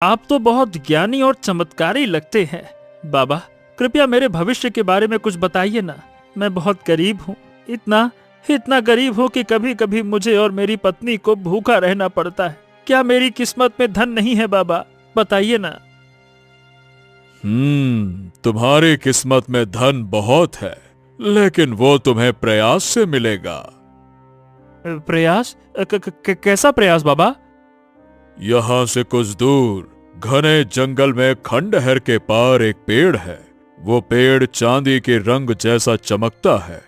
आप तो बहुत ज्ञानी और चमत्कारी लगते हैं। बाबा, कृपया मेरे भविष्य के बारे में कुछ बताइए ना। मैं बहुत गरीब हूँ, इतना इतना गरीब हूँ कि कभी कभी मुझे और मेरी पत्नी को भूखा रहना पड़ता है। क्या मेरी किस्मत में धन नहीं है बाबा? बताइए ना। तुम्हारी किस्मत में धन बहुत है, लेकिन वो तुम्हें प्रयास से मिलेगा। प्रयास? कैसा प्रयास बाबा? यहां से कुछ दूर घने जंगल में खंडहर के पार एक पेड़ है। वो पेड़ चांदी के रंग जैसा चमकता है।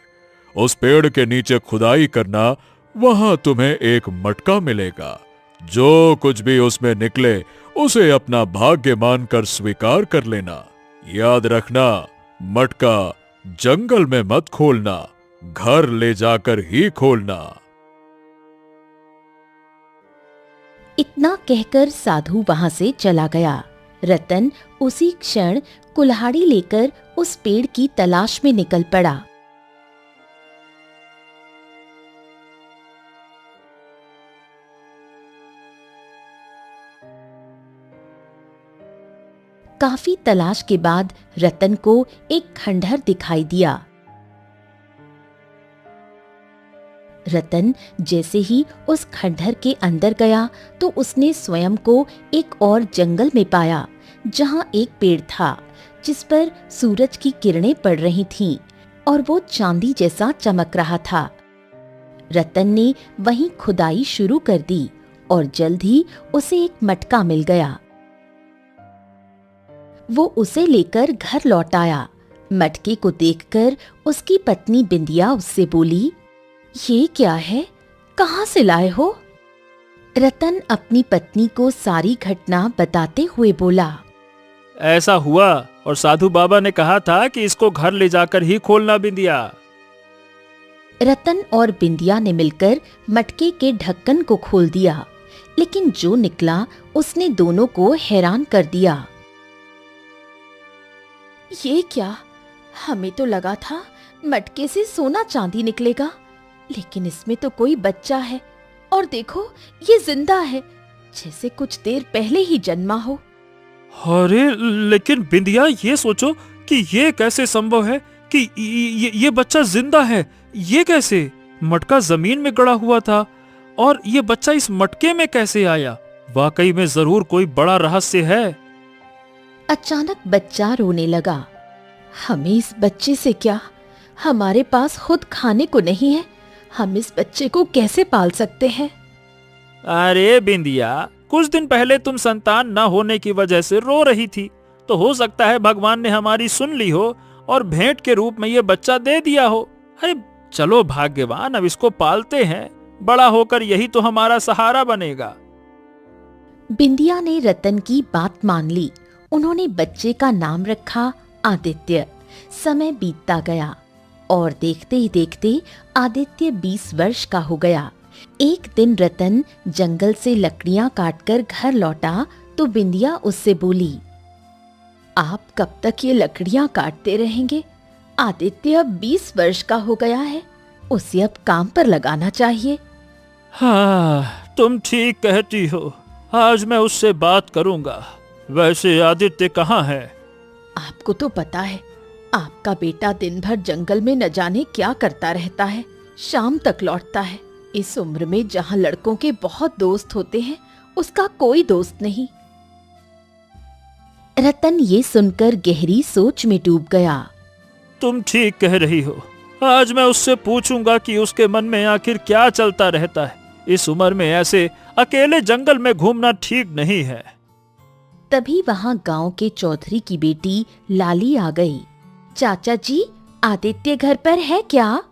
उस पेड़ के नीचे खुदाई करना, वहां तुम्हें एक मटका मिलेगा। जो कुछ भी उसमें निकले उसे अपना भाग्य मानकर स्वीकार कर लेना। याद रखना, मटका जंगल में मत खोलना, घर ले जाकर ही खोलना। इतना कहकर साधु वहां से चला गया। रतन उसी क्षण कुल्हाड़ी लेकर उस पेड़ की तलाश में निकल पड़ा। काफी तलाश के बाद रतन को एक खंडहर दिखाई दिया। रतन जैसे ही उस खंडहर के अंदर गया तो उसने स्वयं को एक और जंगल में पाया, जहां एक पेड़ था जिस पर सूरज की किरणें पड़ रही थीं और वो चांदी जैसा चमक रहा था। रतन ने वहीं खुदाई शुरू कर दी और जल्द ही उसे एक मटका मिल गया। वो उसे लेकर घर लौट आया। मटके को देखकर उसकी पत्नी बिंदिया उससे बोली, ये क्या है? कहाँ से लाए हो? रतन अपनी पत्नी को सारी घटना बताते हुए बोला, ऐसा हुआ और साधु बाबा ने कहा था कि इसको घर ले जाकर ही खोलना बिंदिया। रतन और बिंदिया ने मिलकर मटके के ढक्कन को खोल दिया, लेकिन जो निकला उसने दोनों को हैरान कर दिया। ये क्या? हमें तो लगा था मटके से सोना चांदी निकलेगा, लेकिन इसमें तो कोई बच्चा है और देखो ये जिंदा है, जैसे कुछ देर पहले ही जन्मा हो। अरे लेकिन बिंदिया, ये सोचो कि ये कैसे संभव है कि ये बच्चा जिंदा है। ये कैसे? मटका जमीन में गड़ा हुआ था और ये बच्चा इस मटके में कैसे आया? वाकई में जरूर कोई बड़ा रहस्य है। अचानक बच्चा रोने लगा। हमें इस बच्चे से क्या? हमारे पास खुद खाने को नहीं है, हम इस बच्चे को कैसे पाल सकते हैं? अरे बिंदिया, कुछ दिन पहले तुम संतान न होने की वजह से रो रही थी, तो हो सकता है भगवान ने हमारी सुन ली हो और भेंट के रूप में ये बच्चा दे दिया हो। अरे चलो भाग्यवान, अब इसको पालते हैं, बड़ा होकर यही तो हमारा सहारा बनेगा। बिंदिया ने रतन की बात मान ली। उन्होंने बच्चे का नाम रखा आदित्य। समय बीतता गया और देखते ही देखते आदित्य 20 वर्ष का हो गया। एक दिन रतन जंगल से लकड़ियां काटकर घर लौटा तो बिंदिया उससे बोली, आप कब तक ये लकड़ियां काटते रहेंगे? आदित्य अब 20 वर्ष का हो गया है, उसे अब काम पर लगाना चाहिए। हाँ, तुम ठीक कहती हो, आज मैं उससे बात करूंगा। वैसे आदित्य कहाँ है? आपको तो पता है, आपका बेटा दिन भर जंगल में न जाने क्या करता रहता है, शाम तक लौटता है। इस उम्र में जहाँ लड़कों के बहुत दोस्त होते हैं, उसका कोई दोस्त नहीं। रतन ये सुनकर गहरी सोच में डूब गया। तुम ठीक कह रही हो, आज मैं उससे पूछूंगा कि उसके मन में आखिर क्या चलता रहता है। इस उम्र में ऐसे अकेले जंगल में घूमना ठीक नहीं है। तभी वहाँ गांव के चौधरी की बेटी लाली आ गई। चाचा जी, आदित्य घर पर है क्या?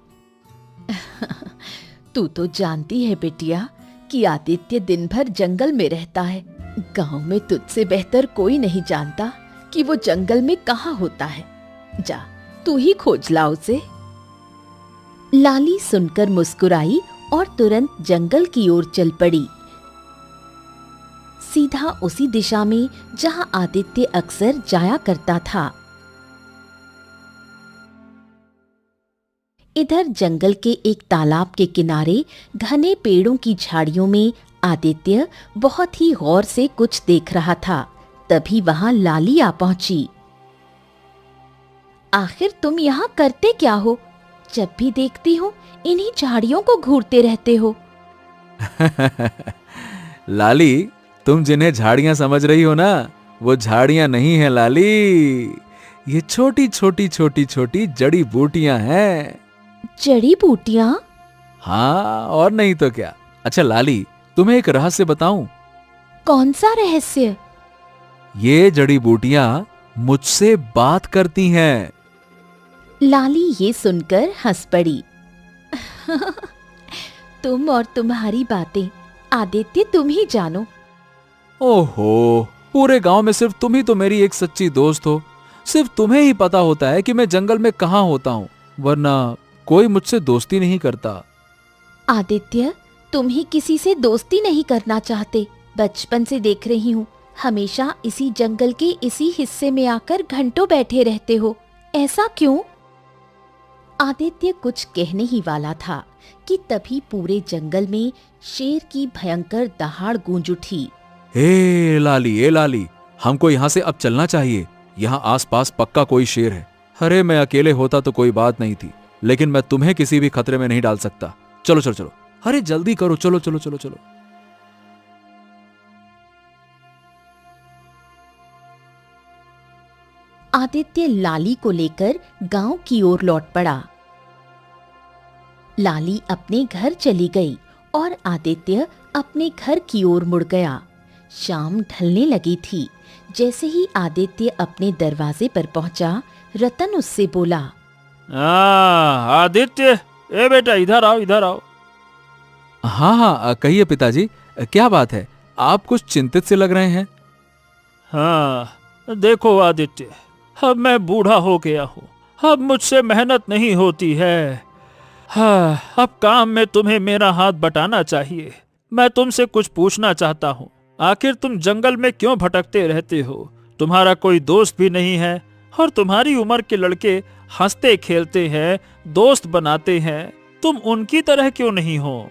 तू तो जानती है बेटिया कि आदित्य दिन भर जंगल में रहता है। गांव में तुझसे बेहतर कोई नहीं जानता कि वो जंगल में कहाँ होता है। जा, तू ही खोज ला उसे। लाली सुनकर मुस्कुराई और तुरंत जंगल की ओर चल पड़ी, सीधा उसी दिशा में जहां आदित्य अक्सर जाया करता था। इधर जंगल के एक तालाब के किनारे घने पेड़ों की झाड़ियों में आदित्य बहुत ही गौर से कुछ देख रहा था। तभी वहां लाली आ पहुंची। आखिर तुम यहाँ करते क्या हो? जब भी देखती हूँ इन्हीं झाड़ियों को घूरते रहते हो। लाली, तुम जिन्हें झाड़ियां समझ रही हो ना, वो झाड़ियां नहीं है लाली, ये छोटी छोटी छोटी छोटी जड़ी बूटियां हैं। जड़ी बूटियां? हाँ, और नहीं तो क्या। अच्छा लाली, तुम्हें एक रहस्य बताऊं? कौन सा रहस्य? ये जड़ी बूटियां मुझसे बात करती हैं। लाली ये सुनकर हंस पड़ी। तुम और तुम्हारी बातें, आदित्य तुम ही जानो। ओहो, पूरे गांव में सिर्फ तुम ही तो मेरी एक सच्ची दोस्त हो। सिर्फ तुम्हें ही पता होता है कि मैं जंगल में कहाँ होता हूँ, वरना कोई मुझसे दोस्ती नहीं करता। आदित्य, तुम ही किसी से दोस्ती नहीं करना चाहते। बचपन से देख रही हूँ, हमेशा इसी जंगल के इसी हिस्से में आकर घंटों बैठे रहते हो। ऐसा क्यों? आदित्य कुछ कहने ही वाला था कि तभी पूरे जंगल में शेर की भयंकर दहाड़ गूंज उठी। ए लाली, हमको यहाँ से अब चलना चाहिए। यहाँ आसपास पक्का कोई शेर है। अरे मैं अकेले होता तो कोई बात नहीं थी, लेकिन मैं तुम्हें किसी भी खतरे में नहीं डाल सकता। चलो चलो चलो, अरे जल्दी करो, चलो चलो चलो चलो। आदित्य लाली को लेकर गांव की ओर लौट पड़ा। लाली अपने घर चली गई और आदित्य अपने घर की ओर मुड़ गया। शाम ढलने लगी थी। जैसे ही आदित्य अपने दरवाजे पर पहुंचा, रतन उससे बोला, आदित्य, ए बेटा इधर आओ, इधर आओ। हाँ हाँ, कहिए पिताजी, क्या बात है? आप कुछ चिंतित से लग रहे हैं। हाँ, देखो आदित्य, अब मैं बूढ़ा हो गया हूँ। अब मुझसे मेहनत नहीं होती है। हाँ, अब काम में तुम्हें मेरा हाथ बटाना चाहिए। मैं तुमसे कुछ पूछना चाहता हूँ। आखिर तुम जंगल में क्यों भटकते रहते हो? तुम्हारा कोई दोस्त भी नहीं है, और तुम्हारी उम्र के लड़के हंसते खेलते हैं, दोस्त बनाते हैं। तुम उनकी तरह क्यों नहीं हो?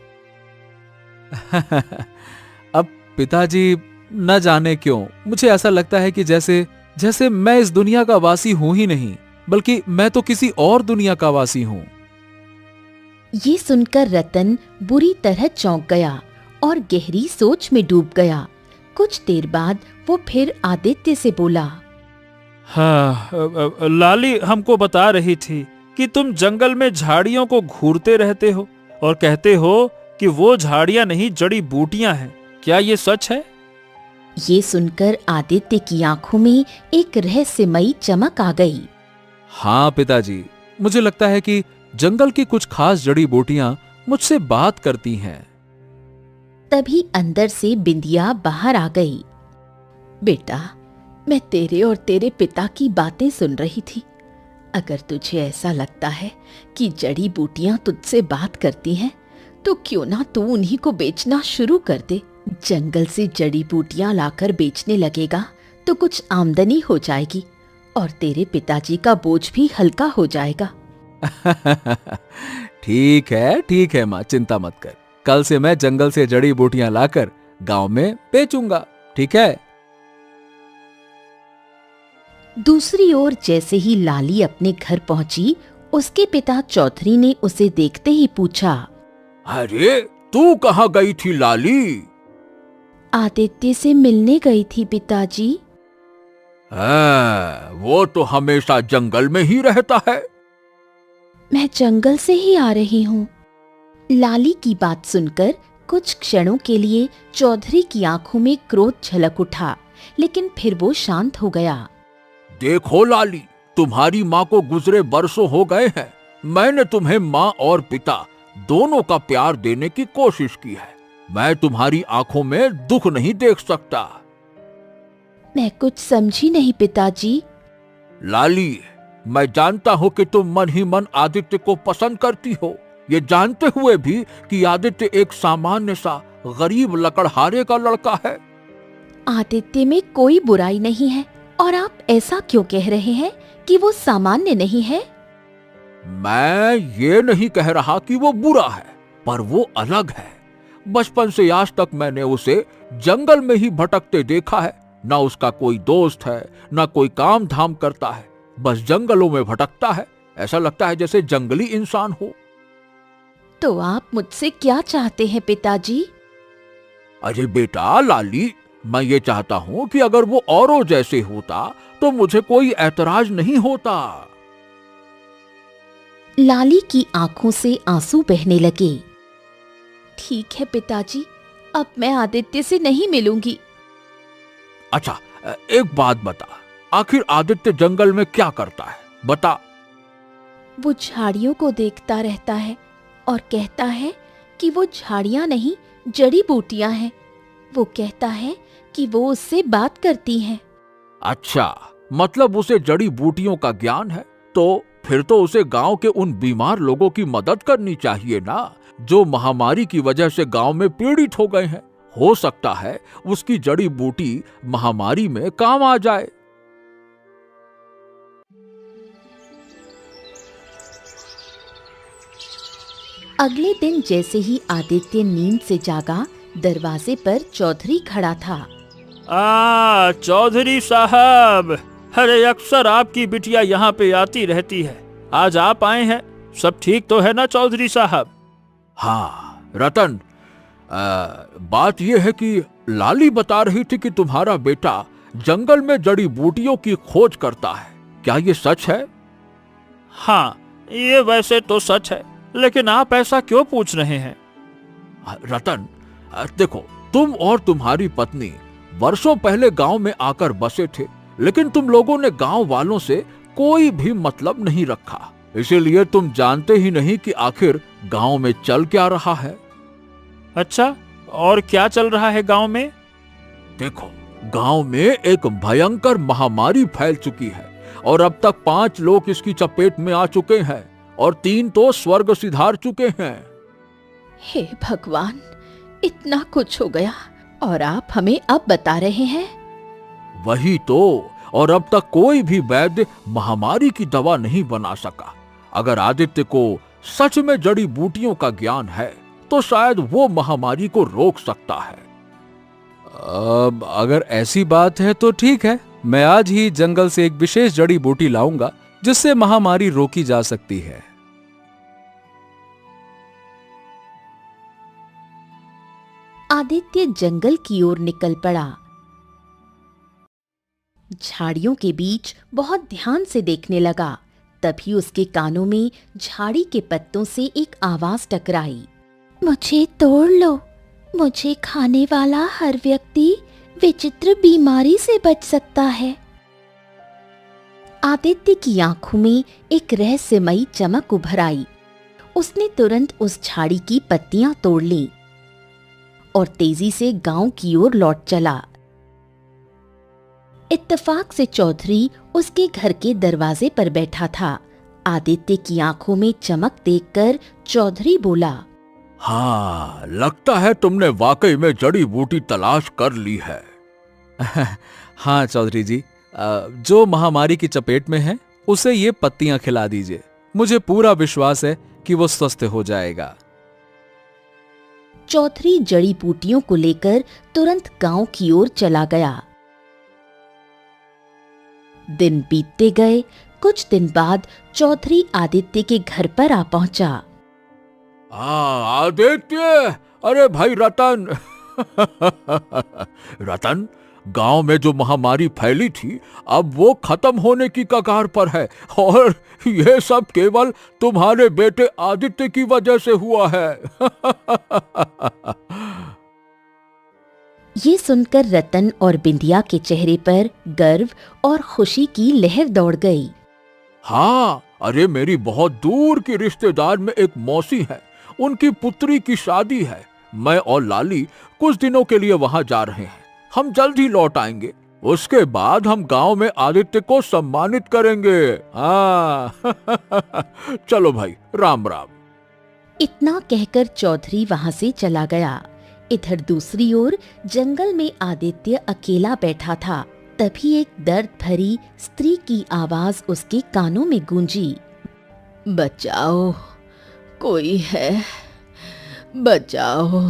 अब पिताजी, न जाने क्यों मुझे ऐसा लगता है कि जैसे मैं इस दुनिया का वासी हूं ही नहीं, बल्कि मैं तो किसी और दुनिया का वासी हूं। ये सुनकर रतन बुरी तरह चौंक गया और गहरी सोच में डूब गया। कुछ देर बाद वो फिर आदित्य से बोला, हाँ, लाली हमको बता रही थी कि तुम जंगल में झाड़ियों को घूरते रहते हो और कहते हो कि वो झाड़ियां नहीं, जड़ी बूटियां हैं। क्या ये सच है? ये सुनकर आदित्य की आंखों में एक रहस्यमयी चमक आ गई। हाँ पिताजी, मुझे लगता है कि जंगल की कुछ खास जड़ी बूटियां मुझसे बात करती हैं। तभी अंदर से बिंदिया बाहर आ गई। बेटा, मैं तेरे और तेरे पिता की बातें सुन रही थी। अगर तुझे ऐसा लगता है कि जड़ी बूटियां तुझसे बात करती हैं, तो क्यों ना तू उन्हीं को बेचना शुरू कर दे। जंगल से जड़ी बूटियां लाकर बेचने लगेगा तो कुछ आमदनी हो जाएगी और तेरे पिताजी का बोझ भी हल्का हो जाएगा। ठीक है माँ, चिंता मत कर। कल से मैं जंगल से जड़ी बूटियां लाकर गांव में बेचूंगा, ठीक है? दूसरी ओर जैसे ही लाली अपने घर पहुंची, उसके पिता चौधरी ने उसे देखते ही पूछा, अरे तू कहाँ गई थी लाली? आदित्य से मिलने गई थी पिताजी। वो तो हमेशा जंगल में ही रहता है। मैं जंगल से ही आ रही हूँ। लाली की बात सुनकर कुछ क्षणों के लिए चौधरी की आंखों में क्रोध झलक उठा, लेकिन फिर वो शांत हो गया। देखो लाली, तुम्हारी माँ को गुजरे बरसों हो गए हैं। मैंने तुम्हें माँ और पिता दोनों का प्यार देने की कोशिश की है। मैं तुम्हारी आंखों में दुख नहीं देख सकता। मैं कुछ समझी नहीं पिताजी। लाली, मैं जानता हूँ कि तुम मन ही मन आदित्य को पसंद करती हो, ये जानते हुए भी कि आदित्य एक सामान्य सा गरीब लकड़हारे का लड़का है। आदित्य में कोई बुराई नहीं है, और आप ऐसा क्यों कह रहे हैं कि वो सामान्य नहीं है? मैं ये नहीं कह रहा कि वो बुरा है, पर वो अलग है। बचपन से आज तक मैंने उसे जंगल में ही भटकते देखा है। ना उसका कोई दोस्त है, ना कोई काम धाम करता है, बस जंगलों में भटकता है। ऐसा लगता है जैसे जंगली इंसान हो। तो आप मुझसे क्या चाहते हैं पिताजी? अरे बेटा लाली, मैं ये चाहता हूं कि अगर वो औरों जैसे होता तो मुझे कोई ऐतराज नहीं होता। लाली की आंखों से आंसू बहने लगे। ठीक है पिताजी, अब मैं आदित्य से नहीं मिलूंगी। अच्छा, एक बात बता, आखिर आदित्य जंगल में क्या करता है, बता। वो झाड़ियों को देखता रहता है और कहता है कि वो झाड़ियां नहीं, जड़ी बूटियां हैं। वो कहता है कि वो उससे बात करती हैं। अच्छा, मतलब उसे जड़ी बूटियों का ज्ञान है। तो फिर तो उसे गांव के उन बीमार लोगों की मदद करनी चाहिए ना, जो महामारी की वजह से गांव में पीड़ित हो गए हैं। हो सकता है उसकी जड़ी बूटी महामारी में काम आ जाए। अगले दिन जैसे ही आदित्य नींद से जागा, दरवाजे पर चौधरी खड़ा था। चौधरी साहब, अरे अक्सर आपकी बिटिया यहाँ पे आती रहती है, आज आप आए हैं। सब ठीक तो है ना चौधरी साहब? हाँ रतन, बात यह है कि लाली बता रही थी कि तुम्हारा बेटा जंगल में जड़ी बूटियों की खोज करता है। क्या ये सच है? हाँ, ये वैसे तो सच है, लेकिन आप ऐसा क्यों पूछ रहे हैं? रतन, देखो, तुम और तुम्हारी पत्नी वर्षों पहले गांव में आकर बसे थे, लेकिन तुम लोगों ने गांव वालों से कोई भी मतलब नहीं रखा। इसीलिए तुम जानते ही नहीं कि आखिर गांव में चल क्या रहा है। अच्छा, और क्या चल रहा है गांव में? देखो, गांव में एक भयंकर महामारी फैल चुकी है और अब तक 5 लोग इसकी चपेट में आ चुके हैं और 3 तो स्वर्ग सिधार चुके हैं। हे भगवान, इतना कुछ हो गया और आप हमें अब बता रहे हैं? वही तो, और अब तक कोई भी वैद्य महामारी की दवा नहीं बना सका। अगर आदित्य को सच में जड़ी बूटियों का ज्ञान है तो शायद वो महामारी को रोक सकता है। अब अगर ऐसी बात है तो ठीक है, मैं आज ही जंगल से एक विशेष जड़ी बूटी लाऊंगा जिससे महामारी रोकी जा सकती है। आदित्य जंगल की ओर निकल पड़ा। झाड़ियों के बीच बहुत ध्यान से देखने लगा। तभी उसके कानों में झाड़ी के पत्तों से एक आवाज टकराई। मुझे तोड़ लो, मुझे खाने वाला हर व्यक्ति विचित्र बीमारी से बच सकता है। आदित्य की आंखों में एक रहस्यमयी चमक उभर आई। उसने तुरंत उस झाड़ी की पत्तियां तोड़ ली और तेजी से गांव की ओर लौट चला। इत्तेफाक से चौधरी उसके घर के दरवाजे पर बैठा था। आदित्य की आंखों में चमक देखकर चौधरी बोला, हाँ, लगता है तुमने वाकई में जड़ी बूटी तलाश कर ली है। हाँ चौधरी जी, जो महामारी की चपेट में है उसे ये पत्तियां खिला दीजिए। मुझे पूरा विश्वास है कि वो स्वस्थ हो जाएगा। चौधरी जड़ी बूटियों को लेकर तुरंत गांव की ओर चला गया। दिन बीतते गए। कुछ दिन बाद चौधरी आदित्य के घर पर आ पहुंचा। आदित्य, अरे भाई रतन। रतन, गांव में जो महामारी फैली थी अब वो खत्म होने की कगार पर है और ये सब केवल तुम्हारे बेटे आदित्य की वजह से हुआ है। ये सुनकर रतन और बिंदिया के चेहरे पर गर्व और खुशी की लहर दौड़ गई। हाँ, अरे मेरी बहुत दूर की रिश्तेदार में एक मौसी है, उनकी पुत्री की शादी है। मैं और लाली कुछ दिनों के लिए वहां जा रहे हैं। हम जल्द ही लौट आएंगे। उसके बाद हम गांव में आदित्य को सम्मानित करेंगे। हाँ। चलो भाई, राम राम। इतना कहकर चौधरी वहां से चला गया। इधर दूसरी ओर जंगल में आदित्य अकेला बैठा था। तभी एक दर्द भरी स्त्री की आवाज उसके कानों में गूंजी। बचाओ, कोई है, बचाओ।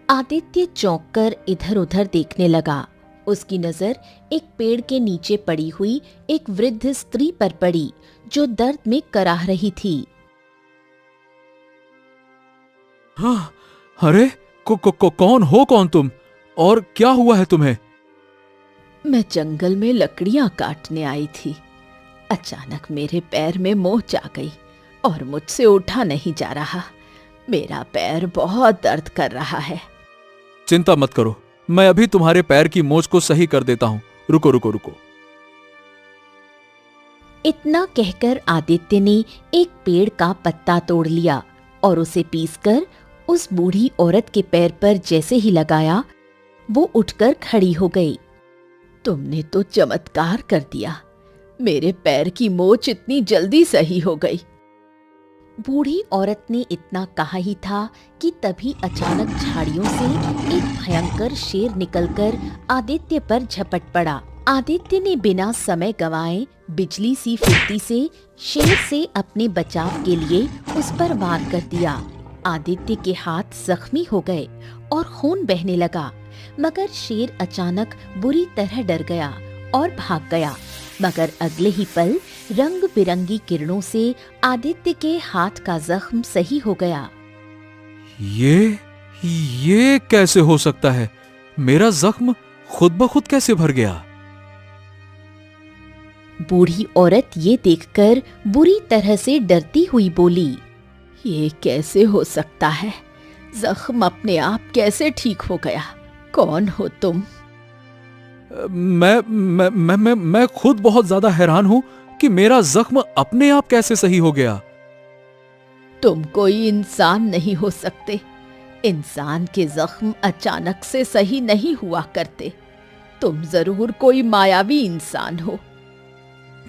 आदित्य चौंक कर इधर उधर देखने लगा। उसकी नजर एक पेड़ के नीचे पड़ी हुई एक वृद्ध स्त्री पर पड़ी जो दर्द में कराह रही थी। हाँ, अरे कौन हो कौन तुम, और क्या हुआ है तुम्हें? मैं जंगल में लकड़ियां काटने आई थी। अचानक मेरे पैर में मोच आ गई और मुझसे उठा नहीं जा रहा। मेरा पैर बहुत दर्द कर रहा है। चिंता मत करो, मैं अभी तुम्हारे पैर की मोच को सही कर देता हूं। रुको रुको रुको। इतना कहकर आदित्य ने एक पेड़ का पत्ता तोड़ लिया और उसे पीसकर उस बूढ़ी औरत के पैर पर जैसे ही लगाया, वो उठकर खड़ी हो गई। तुमने तो चमत्कार कर दिया। मेरे पैर की मोच इतनी जल्दी सही हो गई। बूढ़ी औरत ने इतना कहा ही था कि तभी अचानक झाड़ियों से एक भयंकर शेर निकलकर आदित्य पर झपट पड़ा। आदित्य ने बिना समय गंवाए बिजली सी फुर्ती से शेर से अपने बचाव के लिए उस पर वार कर दिया। आदित्य के हाथ जख्मी हो गए और खून बहने लगा, मगर शेर अचानक बुरी तरह डर गया और भाग गया। मगर अगले ही पल रंग बिरंगी किरणों से आदित्य के हाथ का जख्म सही हो गया। ये कैसे हो सकता है? मेरा जख्म खुद ब खुद कैसे भर गया? बूढ़ी औरत ये देखकर बुरी तरह से डरती हुई बोली, ये कैसे हो सकता है? जख्म अपने आप कैसे ठीक हो गया? कौन हो तुम? मैं खुद बहुत ज्यादा हैरान हूं कि मेरा जख्म अपने आप कैसे सही हो गया। तुम कोई इंसान नहीं हो सकते। इंसान के जख्म अचानक से सही नहीं हुआ करते। तुम जरूर कोई मायावी इंसान हो।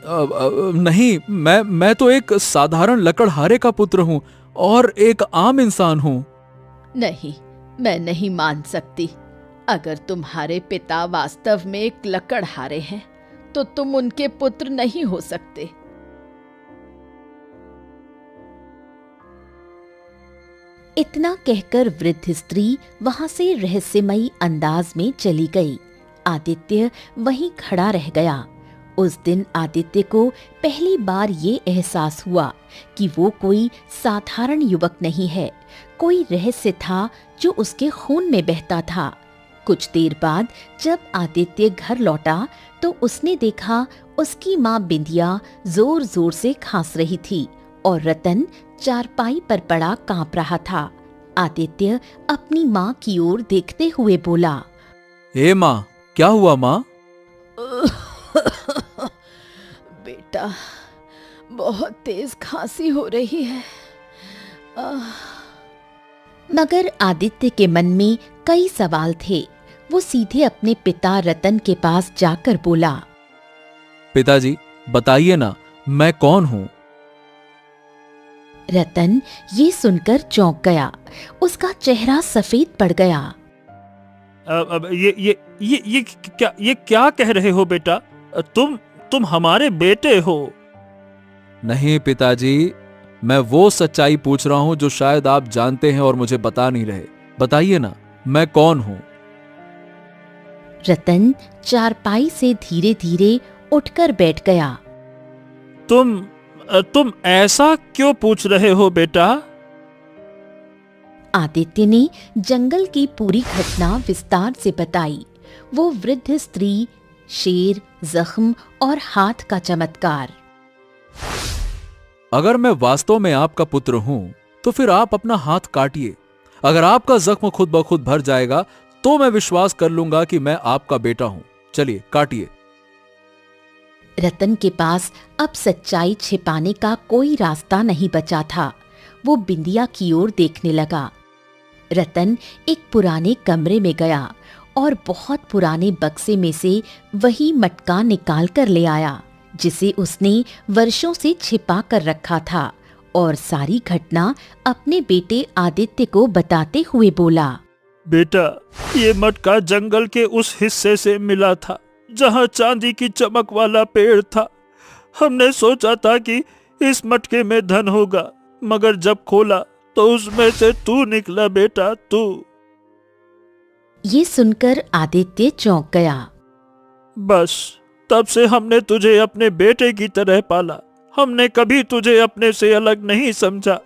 नहीं, मैं तो एक साधारण लकड़हारे का पुत्र हूं और एक आम इंसान हूं। नहीं, मैं नहीं मान सकती। अगर तुम्हारे पिता वास्तव में एक लकड़हारे हैं, तो तुम उनके पुत्र नहीं हो सकते। इतना कहकर वृद्ध स्त्री वहां से रहस्यमयी अंदाज में चली गई। आदित्य वहीं खड़ा रह गया। उस दिन आदित्य को पहली बार ये एहसास हुआ कि वो कोई साधारण युवक नहीं है। कोई रहस्य था जो उसके खून में बहता था। कुछ देर बाद जब आदित्य घर लौटा तो उसने देखा उसकी माँ बिंदिया जोर जोर से खांस रही थी और रतन चारपाई पर पड़ा कांप रहा था। आदित्य अपनी माँ की ओर देखते हुए बोला, ए माँ, क्या हुआ माँ? बेटा, बहुत तेज खांसी हो रही है। मगर आदित्य के मन में कई सवाल थे। वो सीधे अपने पिता रतन के पास जाकर बोला, पिताजी, बताइए ना, मैं कौन हूँ? रतन ये सुनकर चौंक गया। उसका चेहरा सफेद पड़ गया। अब ये क्या कह रहे हो बेटा? तुम हमारे बेटे हो। नहीं पिताजी, मैं वो सच्चाई पूछ रहा हूं जो शायद आप जानते हैं और मुझे बता नहीं रहे। बताइए ना, मैं कौन हूं? रतन चारपाई से धीरे धीरे उठकर बैठ गया। तुम ऐसा क्यों पूछ रहे हो बेटा? आदित्य ने जंगल की पूरी घटना विस्तार से बताई। वो वृद्ध स्त्री, शेर, जख्म और हाथ का चमत्कार। अगर मैं वास्तव में आपका पुत्र हूं तो फिर आप अपना हाथ काटिए। अगर आपका जख्म खुद ब खुद भर जाएगा तो मैं विश्वास कर लूंगा कि मैं आपका बेटा हूं। चलिए, काटिए। रतन के पास अब सच्चाई छिपाने का कोई रास्ता नहीं बचा था। वो बिंदिया की ओर देखने लगा। रतन एक पुराने कमरे में गया और बहुत पुराने बक्से में से वही मटका निकाल कर ले आया जिसे उसने वर्षों से छिपा कर रखा था, और सारी घटना अपने बेटे आदित्य को बताते हुए बोला, बेटा, ये मटका जंगल के उस हिस्से से मिला था जहाँ चांदी की चमक वाला पेड़ था। हमने सोचा था कि इस मटके में धन होगा, मगर जब खोला तो उसमें से तू निकला बेटा, तू। ये सुनकर आदित्य चौंक गया। बस तब से हमने तुझे अपने बेटे की तरह पाला, हमने कभी तुझे अपने से अलग नहीं समझा।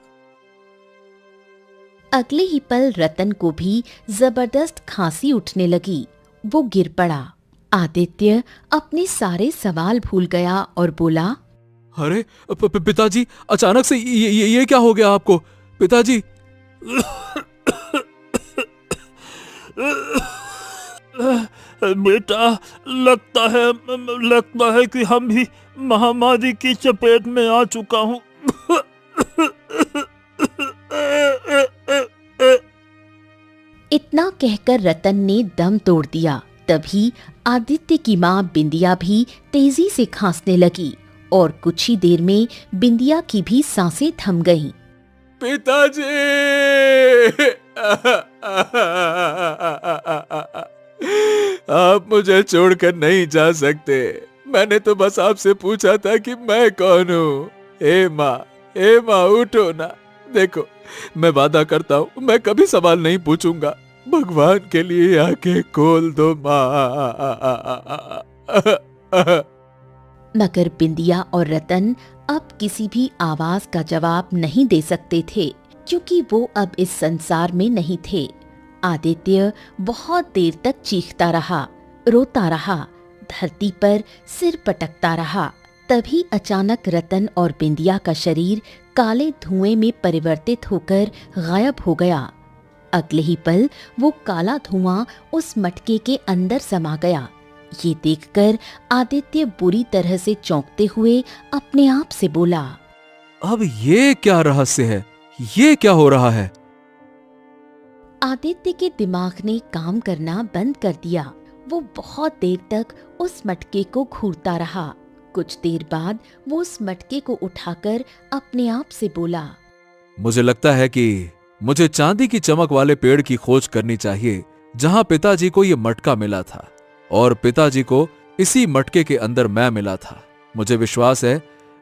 अगले ही पल रतन को भी जबरदस्त खांसी उठने लगी। वो गिर पड़ा। आदित्य अपने सारे सवाल भूल गया और बोला, अरे पिताजी, अचानक से ये क्या हो गया आपको पिताजी? बेटा, लगता है कि हम भी महामारी की चपेट में आ चुका हूँ। इतना कहकर रतन ने दम तोड़ दिया। तभी आदित्य की माँ बिंदिया भी तेजी से खांसने लगी और कुछ ही देर में बिंदिया की भी सांसें थम गईं। पिताजी, आप मुझे छोड़कर नहीं जा सकते। मैंने तो बस आपसे पूछा था कि मैं कौन हूँ। हे माँ, उठो ना। देखो, मैं वादा करता हूँ, मैं कभी सवाल नहीं पूछूंगा। भगवान के लिए आंखें खोल दो माँ। मगर बिंदिया और रतन अब किसी भी आवाज का जवाब नहीं दे सकते थे, क्योंकि वो अब इस संसार में नहीं थे। आदित्य बहुत देर तक चीखता रहा, रोता रहा, धरती पर सिर पटकता रहा। तभी अचानक रतन और बिंदिया का शरीर काले धुएं में परिवर्तित होकर गायब हो गया। अगले ही पल वो काला धुआं उस मटके के अंदर समा गया। ये देखकर आदित्य बुरी तरह से चौंकते हुए अपने आप से बोला, अब ये क्या रहस्य है? ये क्या हो रहा है? आदित्य के दिमाग ने काम करना बंद कर दिया। वो बहुत देर तक उस मटके को घूरता रहा। कुछ देर बाद वो उस मटके को उठाकर अपने आप से बोला, मुझे लगता है कि मुझे चांदी की चमक वाले पेड़ की खोज करनी चाहिए, जहां पिताजी को यह मटका मिला था और पिताजी को इसी मटके के अंदर मैं मिला था। मुझे विश्वास है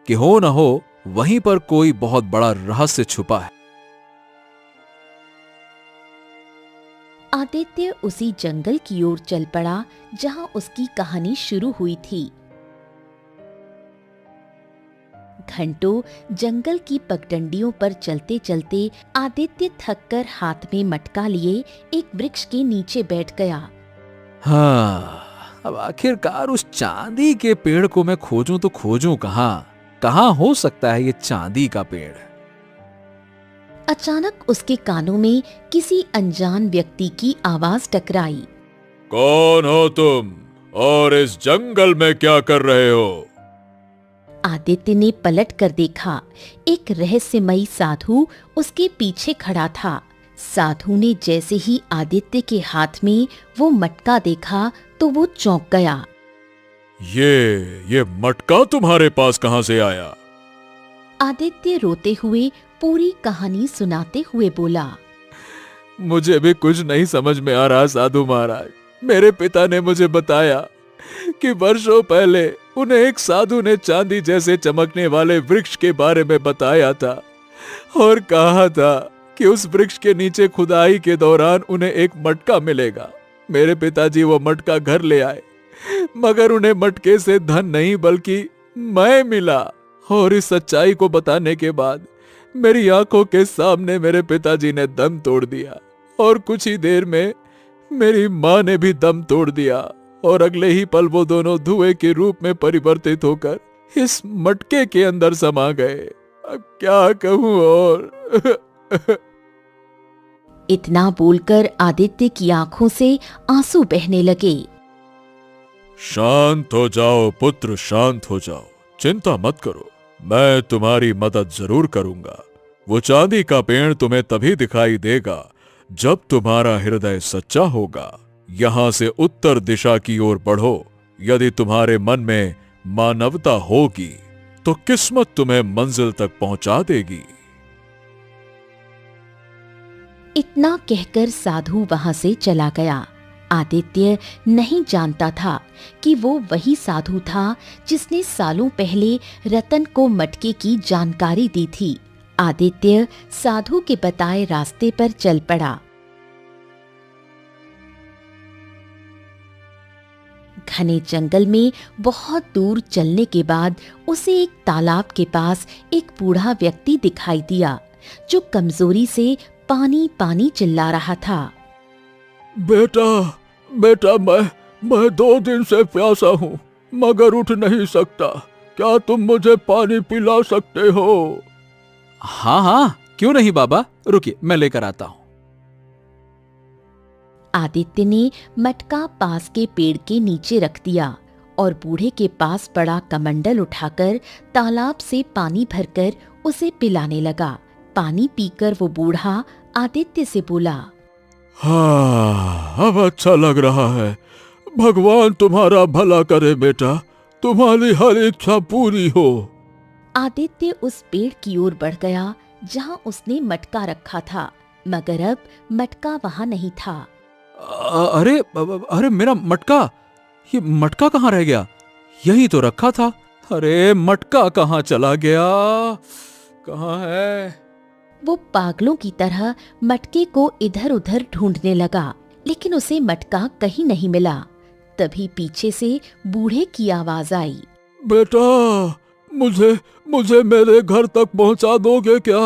कि हो न हो वहीं पर कोई बहुत बड़ा रहस्य छुपा है। आदित्य उसी जंगल की ओर चल पड़ा जहां उसकी कहानी शुरू हुई थी। घंटों जंगल की पगडंडियों पर चलते चलते आदित्य थककर हाथ में मटका लिए एक वृक्ष के नीचे बैठ गया। हाँ, अब आखिरकार उस चांदी के पेड़ को मैं खोजूं तो खोजूं कहां हो सकता है ये चांदी का पेड़? अचानक उसके कानों में किसी अनजान व्यक्ति की आवाज टकराई। कौन हो तुम और इस जंगल में क्या कर रहे हो? आदित्य ने पलट कर देखा। एक रहस्यमयी साधु उसके पीछे खड़ा था। साधु ने जैसे ही आदित्य के हाथ में वो मटका देखा तो वो चौंक गया। ये मटका तुम्हारे पास कहां से आया? आदित्य रोते हुए पूरी कहानी सुनाते हुए बोला, मुझे भी कुछ नहीं समझ में आ रहा साधु महाराज। मेरे पिता ने मुझे बताया कि वर्षों पहले उन्हें एक साधु ने चांदी जैसे चमकने वाले वृक्ष के बारे में बताया था और कहा था कि उस वृक्ष के नीचे खुदाई के दौरान उन्हें एक मटका मिलेगा। मेरे पिताजी वो मटका घर ले आए, मगर उन्हें मटके से धन नहीं बल्कि मैं मिला। और इस सच्चाई को बताने के बाद मेरी आंखों के सामने मेरे पिताजी ने दम तोड़ दिया और कुछ ही देर में मेरी माँ ने भी दम तोड़ दिया और अगले ही पल वो दोनों धुएं के रूप में परिवर्तित होकर इस मटके के अंदर समा गए। अब क्या कहूं और इतना बोलकर आदित्य की आंखों से आंसू बहने लगे। शांत हो जाओ पुत्र, शांत हो जाओ, चिंता मत करो, मैं तुम्हारी मदद जरूर करूंगा। वो चांदी का पेड़ तुम्हें तभी दिखाई देगा जब तुम्हारा हृदय सच्चा होगा। यहां से उत्तर दिशा की ओर बढ़ो। यदि तुम्हारे मन में मानवता होगी तो किस्मत तुम्हें मंजिल तक पहुंचा देगी। इतना कहकर साधु वहां से चला गया। आदित्य नहीं जानता था कि वो वही साधु था जिसने सालों पहले रतन को मटके की जानकारी दी थी। आदित्य साधु के बताए रास्ते पर चल पड़ा। घने जंगल में बहुत दूर चलने के बाद उसे एक तालाब के पास एक बूढ़ा व्यक्ति दिखाई दिया जो कमजोरी से पानी पानी चिल्ला रहा था। बेटा बेटा, मैं 2 दिन से प्यासा हूँ मगर उठ नहीं सकता। क्या तुम मुझे पानी पिला सकते हो? हाँ हाँ, क्यों नहीं बाबा, रुकिए मैं लेकर आता हूँ। आदित्य ने मटका पास के पेड़ के नीचे रख दिया और बूढ़े के पास पड़ा कमंडल उठाकर तालाब से पानी भरकर उसे पिलाने लगा। पानी पीकर वो बूढ़ा आदित्य से बोला, हाँ, अब अच्छा लग रहा है। भगवान तुम्हारा भला करे बेटा, तुम्हारी हर इच्छा पूरी हो। आदित्य उस पेड़ की ओर बढ़ गया जहाँ उसने मटका रखा था, मगर अब मटका वहाँ नहीं था। अरे अरे मेरा मटका, ये मटका कहाँ रह गया? यहीं तो रखा था। अरे मटका कहाँ चला गया? कहाँ है? वो पागलों की तरह मटके को इधर उधर ढूंढने लगा, लेकिन उसे मटका कहीं नहीं मिला। तभी पीछे से बूढ़े की आवाज आई, बेटा, मुझे मेरे घर तक पहुंचा दोगे क्या?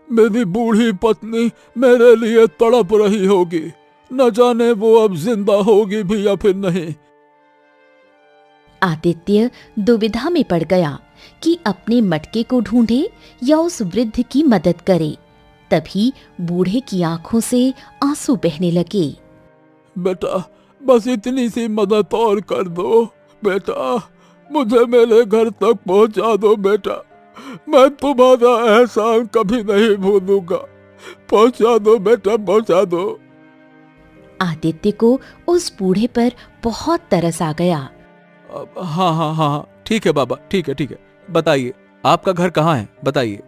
मेरी बूढ़ी पत्नी मेरे लिए तड़प रही होगी। न जाने वो अब जिंदा होगी भी या फिर नहीं। आदित्य दुविधा में पड़ गया कि अपने मटके को ढूंढे या उस वृद्ध की मदद करे। तभी बूढ़े की आंखों से आंसू बहने लगे। बेटा, बस इतनी सी मदद और कर दो बेटा, मुझे मेरे घर तक पहुंचा दो बेटा। मैं तुम्हारा एहसान कभी नहीं भूलूंगा। पहुंचा दो बेटा, पहुंचा दो। आदित्य को उस बूढ़े पर बहुत तरस आ गया। हाँ हाँ हाँ, ठीक है बाबा, ठीक है, बताइए आपका घर कहाँ है, बताइए।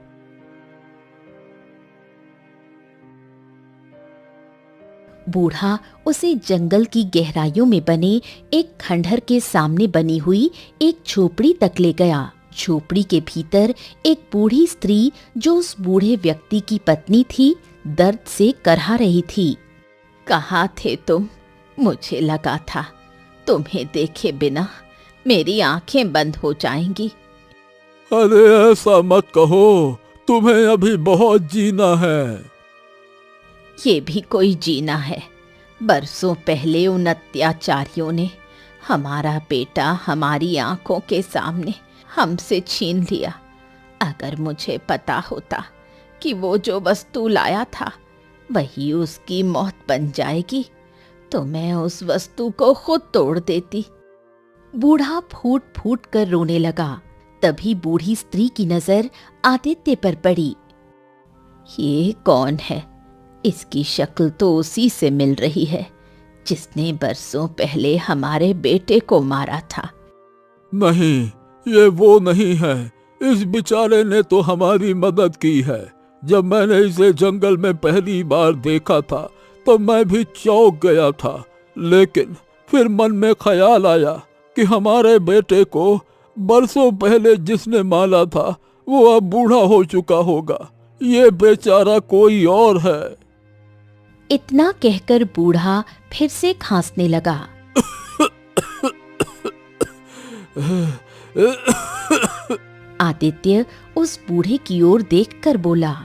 बूढ़ा उसे जंगल की गहराइयों में बने एक खंडहर के सामने बनी हुई एक झोपड़ी तक ले गया। झोपड़ी के भीतर एक बूढ़ी स्त्री जो उस बूढ़े व्यक्ति की पत्नी थी, दर्द से करहा रही थी। कहाँ थे तुम? मुझे लगा था तुम्हें देखे बिना मेरी आंखें बंद हो जाएंगी। अरे ऐसा मत कहो, तुम्हें अभी बहुत जीना है। ये भी कोई जीना है? बरसों पहले उन अत्याचारियों ने हमारा बेटा हमारी आंखों के सामने हमसे छीन लिया। अगर मुझे पता होता कि वो जो वस्तु लाया था वही उसकी मौत बन जाएगी तो मैं उस वस्तु को खुद तोड़ देती। बूढ़ा फूट फूट कर रोने लगा। तभी बूढ़ी स्त्री की नजर आदित्य पर पड़ी। ये कौन है? इसकी शक्ल तो उसी से मिल रही है जिसने बरसों पहले हमारे बेटे को मारा था। नहीं, ये वो नहीं है। इस बेचारे ने तो हमारी मदद की है। जब मैंने इसे जंगल में पहली बार देखा था तो मैं भी चौंक गया था, लेकिन फिर मन में ख्याल आया कि हमारे बेटे को बरसों पहले जिसने मारा था वो अब बूढ़ा हो चुका होगा। ये बेचारा कोई और है। इतना कहकर बूढ़ा फिर से खांसने लगा। आदित्य उस बूढ़े की ओर देखकर बोला,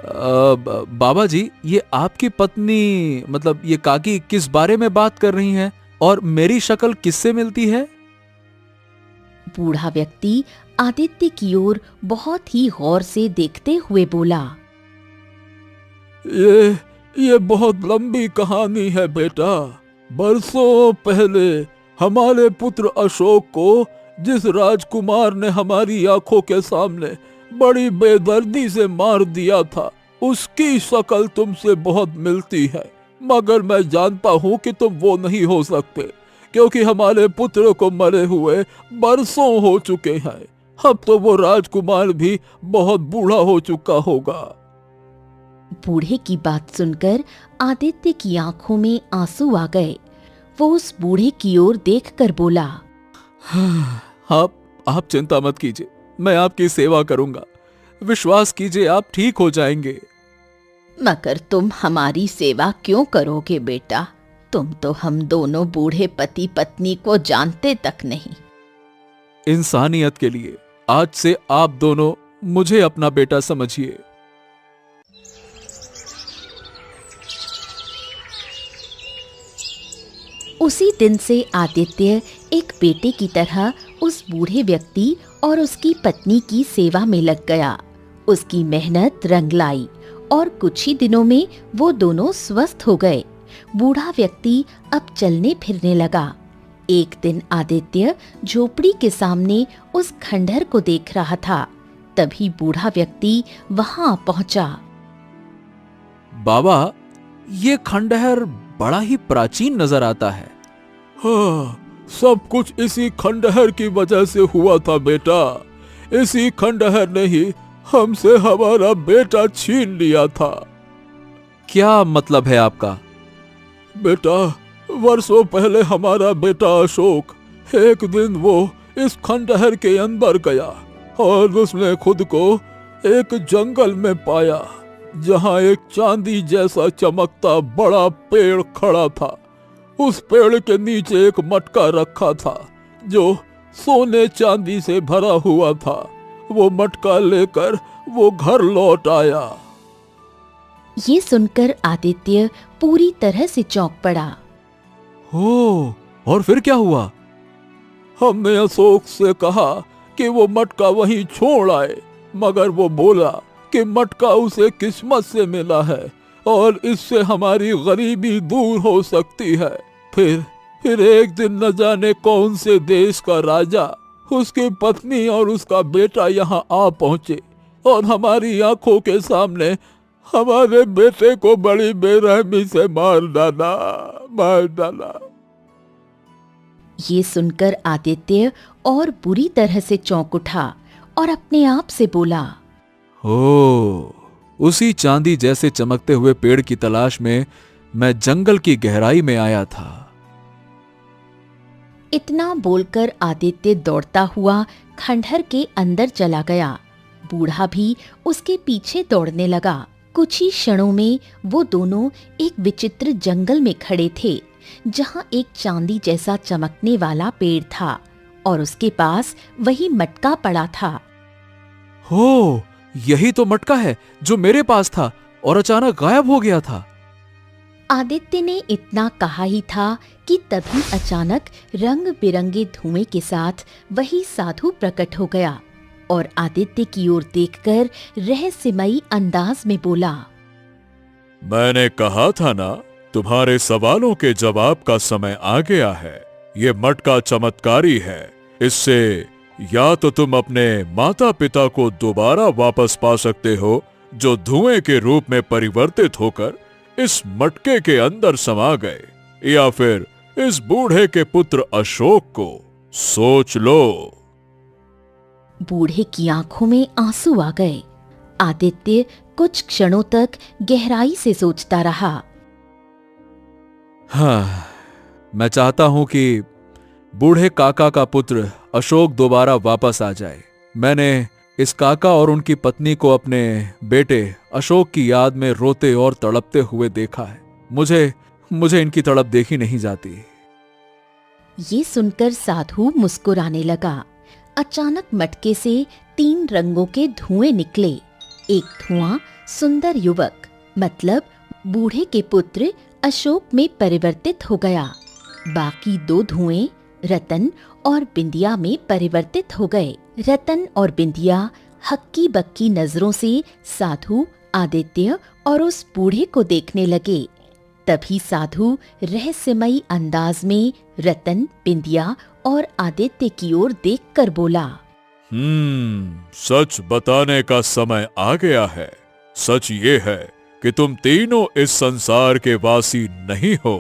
बाबा जी, ये आपकी पत्नी मतलब ये काकी किस बारे में बात कर रही हैं और मेरी शक्ल किससे मिलती है? बूढ़ा व्यक्ति आदित्य की ओर बहुत ही गौर से देखते हुए बोला, ये बहुत लंबी कहानी है बेटा। बरसों पहले हमारे पुत्र अशोक को जिस राजकुमार ने हमारी आंखों के सामने बड़ी बेदर्दी से मार दिया था, उसकी शक्ल तुमसे बहुत मिलती है। मगर मैं जानता हूँ कि तुम वो नहीं हो सकते, क्योंकि हमारे पुत्र को मरे हुए बरसों हो चुके हैं। अब तो वो राजकुमार भी बहुत बूढ़ा हो चुका होगा। बूढ़े की बात सुनकर आदित्य की आंखों में आंसू आ गए। वो उस बूढ़े की ओर देखकर बोला, आप चिंता मत कीजिए, मैं आपकी सेवा करूंगा। विश्वास कीजिए, आप ठीक हो जाएंगे। मगर तुम हमारी सेवा क्यों करोगे बेटा? तुम तो हम दोनों बूढ़े पति पत्नी को जानते तक नहीं। इंसानियत के लिए आज से आप दोनों मुझे अपना बेटा समझिए। उसी दिन से आदित्य एक बेटे की तरह उस बूढ़े व्यक्ति और उसकी पत्नी की सेवा में लग गया। उसकी मेहनत रंग लाई और कुछ ही दिनों में वो दोनों स्वस्थ हो गए। बूढ़ा व्यक्ति अब चलने फिरने लगा। एक दिन आदित्य झोपड़ी के सामने उस खंडहर को देख रहा था। तभी बूढ़ा व्यक्ति वहां पहुंचा। बाबा, ये खंडहर बड़ा ही प्राचीन नजर आता है। हाँ, सब कुछ इसी खंडहर की वजह से हुआ था बेटा। इसी खंडहर ने ही हमसे हमारा बेटा छीन लिया था। क्या मतलब है आपका? बेटा, वर्षों पहले हमारा बेटा अशोक, एक दिन वो इस खंडहर के अंदर गया और उसने खुद को एक जंगल में पाया जहां एक चांदी जैसा चमकता बड़ा पेड़ खड़ा था। उस पेड़ के नीचे एक मटका रखा था जो सोने चांदी से भरा हुआ था। वो मटका लेकर वो घर लौट आया। ये सुनकर आदित्य पूरी तरह से चौंक पड़ा। हो, और फिर क्या हुआ? हमने अशोक से कहा कि वो मटका वहीं छोड़ आए, मगर वो बोला कि मटका उसे किस्मत से मिला है और इससे हमारी गरीबी दूर हो सकती है। फिर एक दिन न जाने कौन से देश का राजा, उसकी पत्नी और उसका बेटा यहाँ आ पहुंचे और हमारी आंखों के सामने हमारे बेटे को बड़ी बेरहमी से मार डाला। ये सुनकर आदित्य और बुरी तरह से चौंक उठा और अपने आप से बोला, हो, उसी चांदी जैसे चमकते हुए पेड़ की तलाश में मैं जंगल की गहराई में आया था। इतना बोलकर आदित्य दौड़ता हुआ खंडहर के अंदर चला गया। बूढ़ा भी उसके पीछे दौड़ने लगा। कुछ ही क्षणों में वो दोनों एक विचित्र जंगल में खड़े थे जहां एक चांदी जैसा चमकने वाला पेड़ था और उसके पास वही मटका पड़ा था। हो, यही तो मटका है जो मेरे पास था और अचानक गायब हो गया था। आदित्य ने इतना कहा ही था कि तभी अचानक रंग बिरंगे धुएं के साथ वही साधु प्रकट हो गया और आदित्य की ओर देखकर रहस्यमयी अंदाज में बोला, मैंने कहा था ना, तुम्हारे सवालों के जवाब का समय आ गया है। ये मटका चमत्कारी है। इससे या तो तुम अपने माता पिता को दोबारा वापस पा सकते हो जो धुएं के रूप में परिवर्तित होकर इस मटके के अंदर समा गए, या फिर इस बूढ़े के पुत्र अशोक को। सोच लो। बूढ़े की आंखों में आंसू आ गए। आदित्य कुछ क्षणों तक गहराई से सोचता रहा। हाँ, मैं चाहता हूं कि बूढ़े काका का पुत्र अशोक दोबारा वापस आ जाए। मैंने इस काका और उनकी पत्नी को अपने बेटे अशोक की याद में रोते और तड़पते हुए देखा है। मुझे इनकी तड़प देखी नहीं जाती। ये सुनकर साधु मुस्कुराने लगा। अचानक मटके से 3 रंगों के धुएं निकले। एक धुआं सुंदर युवक मतलब बूढ़े के पुत्र अशोक में परिवर्तित हो गया। बाकी 2 धुएं रतन और बिंदिया में परिवर्तित हो गए। रतन और बिंदिया हक्की बक्की नजरों से साधु, आदित्य और उस बूढ़े को देखने लगे। तभी साधु रहस्यमयी अंदाज में रतन, बिंदिया और आदित्य की ओर देखकर बोला, सच बताने का समय आ गया है। सच ये है कि तुम तीनों इस संसार के वासी नहीं हो।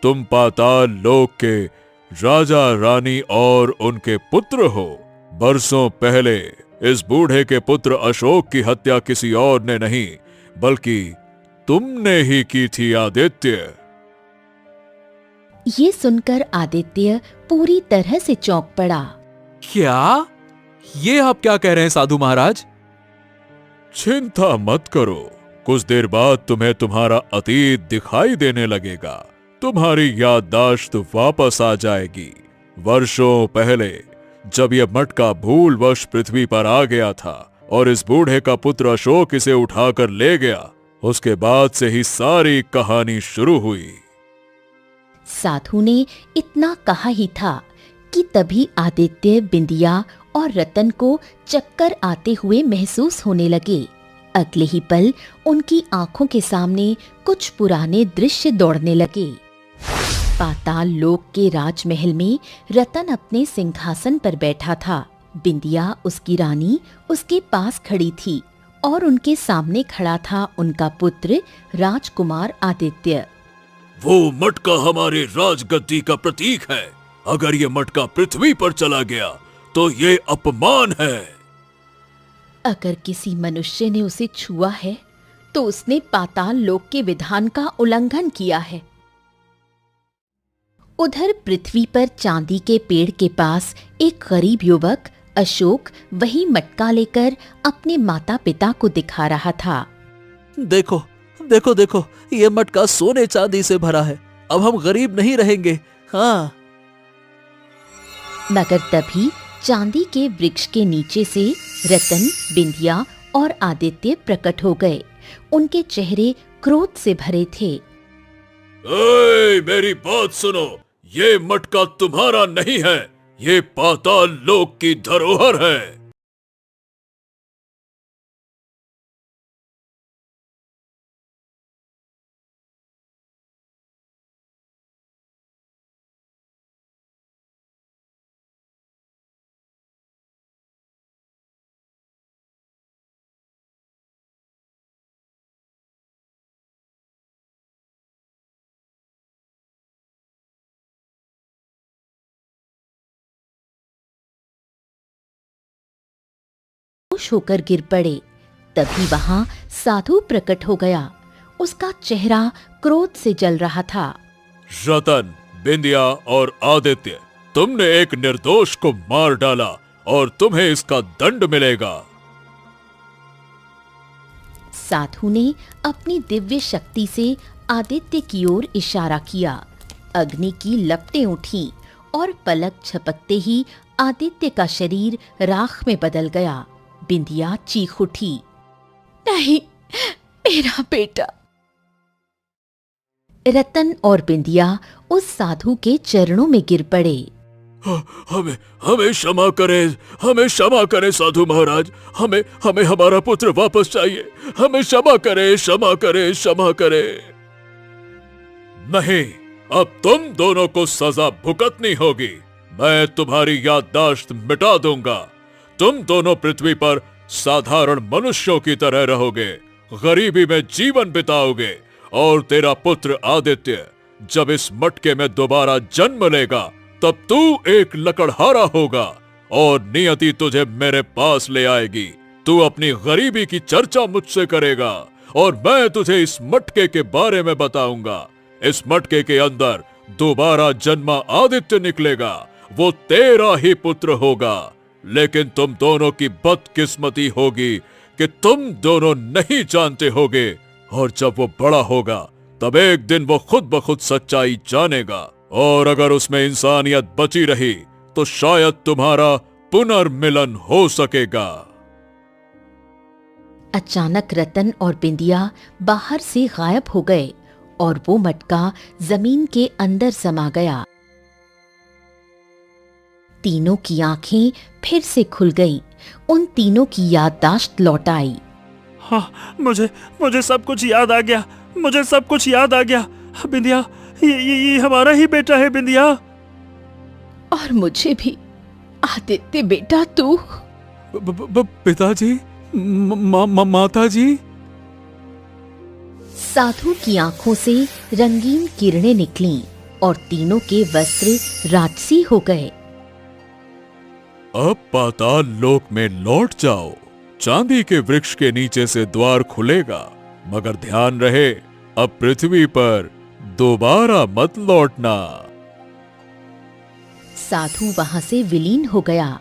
तुम पाताल लोक के राजा, रानी और उनके पुत्र हो। बरसों पहले इस बूढ़े के पुत्र अशोक की हत्या किसी और ने नहीं बल्कि तुमने ही की थी आदित्य। ये सुनकर आदित्य पूरी तरह से चौंक पड़ा। क्या? ये आप क्या कह रहे हैं साधु महाराज? चिंता मत करो, कुछ देर बाद तुम्हें तुम्हारा अतीत दिखाई देने लगेगा। तुम्हारी याददाश्त वापस आ जाएगी। वर्षों पहले जब यह मटका भूलवश पृथ्वी पर आ गया था और इस बूढ़े का पुत्र अशोक इसे उठाकर ले गया, उसके बाद से ही सारी कहानी शुरू हुई। साधु ने इतना कहा ही था कि तभी आदित्य, बिंदिया और रतन को चक्कर आते हुए महसूस होने लगे। अगले ही पल उनकी आंखों के सामने कुछ पुराने दृश्य दौड़ने लगे। पाताल लोक के राजमहल में रतन अपने सिंहासन पर बैठा था। बिंदिया, उसकी रानी, उसके पास खड़ी थी और उनके सामने खड़ा था उनका पुत्र राजकुमार आदित्य। वो मटका हमारे राजगद्दी का प्रतीक है। अगर ये मटका पृथ्वी पर चला गया तो ये अपमान है। अगर किसी मनुष्य ने उसे छुआ है तो उसने पाताल लोक के विधान का उल्लंघन किया है। उधर पृथ्वी पर चांदी के पेड़ के पास एक गरीब युवक अशोक वही मटका लेकर अपने माता पिता को दिखा रहा था। देखो देखो देखो, ये मटका सोने चांदी से भरा है। अब हम गरीब नहीं रहेंगे। हाँ। मगर तभी चांदी के वृक्ष के नीचे से रतन, बिंदिया और आदित्य प्रकट हो गए। उनके चेहरे क्रोध से भरे थे। मेरी बात सुनो, ये मटका तुम्हारा नहीं है, ये पाताल लोक की धरोहर है। बेहोश होकर गिर पड़े। तभी वहां साधु प्रकट हो गया। उसका चेहरा क्रोध से जल रहा था। रतन, बिंदिया और आदित्य, तुमने एक निर्दोष को मार डाला और तुम्हें इसका दंड मिलेगा। साधु ने अपनी दिव्य शक्ति से आदित्य की ओर इशारा किया। अग्नि की लपटें उठी और पलक झपकते ही आदित्य का शरीर राख में बदल गया। बिंदिया चीख उठी, नहीं, मेरा बेटा। रतन और बिंदिया उस साधु के चरणों में गिर पड़े। हमें हमें क्षमा करें, हमें क्षमा करें साधु महाराज। हमें हमें हमारा पुत्र वापस चाहिए। हमें क्षमा करें, क्षमा करें, क्षमा करें। नहीं, अब तुम दोनों को सजा भुगतनी होगी। मैं तुम्हारी याददाश्त मिटा दूंगा। तुम दोनों पृथ्वी पर साधारण मनुष्यों की तरह रहोगे, गरीबी में जीवन बिताओगे और तेरा पुत्र आदित्य जब इस मटके में दोबारा जन्म लेगा तब तू एक लकड़हारा होगा और नियति तुझे मेरे पास ले आएगी। तू अपनी गरीबी की चर्चा मुझसे करेगा और मैं तुझे इस मटके के बारे में बताऊंगा। इस मटके के अंदर दोबारा जन्मा आदित्य निकलेगा। वो तेरा ही पुत्र होगा। लेकिन तुम दोनों की बदकिस्मती होगी कि तुम दोनों नहीं जानते होगे और जब वो बड़ा होगा तब एक दिन वो खुद ब खुद सच्चाई जानेगा और अगर उसमें इंसानियत बची रही तो शायद तुम्हारा पुनर्मिलन हो सकेगा। अचानक रतन और बिंदिया बाहर से गायब हो गए और वो मटका जमीन के अंदर समा गया। तीनों की आंखें फिर से खुल गईं। उन तीनों की याददाश्त लौट आई। हाँ, मुझे सब कुछ याद आ गया। मुझे सब कुछ याद आ गया। बिंदिया, ये हमारा ही बेटा है बिंदिया। और मुझे भी आदित्य बेटा तू। पिताजी, माताजी। साधु की आंखों से रंगीन किरणें निकलीं और तीनों के वस्त्र राजसी हो गए। अब पाताल लोक में लौट जाओ। चांदी के वृक्ष के नीचे से द्वार खुलेगा, मगर ध्यान रहे अब पृथ्वी पर दोबारा मत लौटना। साधु वहां से विलीन हो गया।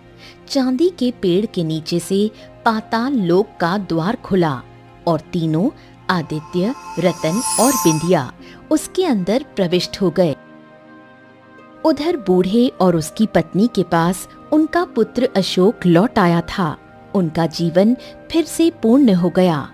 चांदी के पेड़ के नीचे से पाताल लोक का द्वार खुला और तीनों, आदित्य, रतन और बिंदिया, उसके अंदर प्रविष्ट हो गए। उधर बूढ़े और उसकी पत्नी के पास उनका पुत्र अशोक लौट आया था। उनका जीवन फिर से पूर्ण हो गया।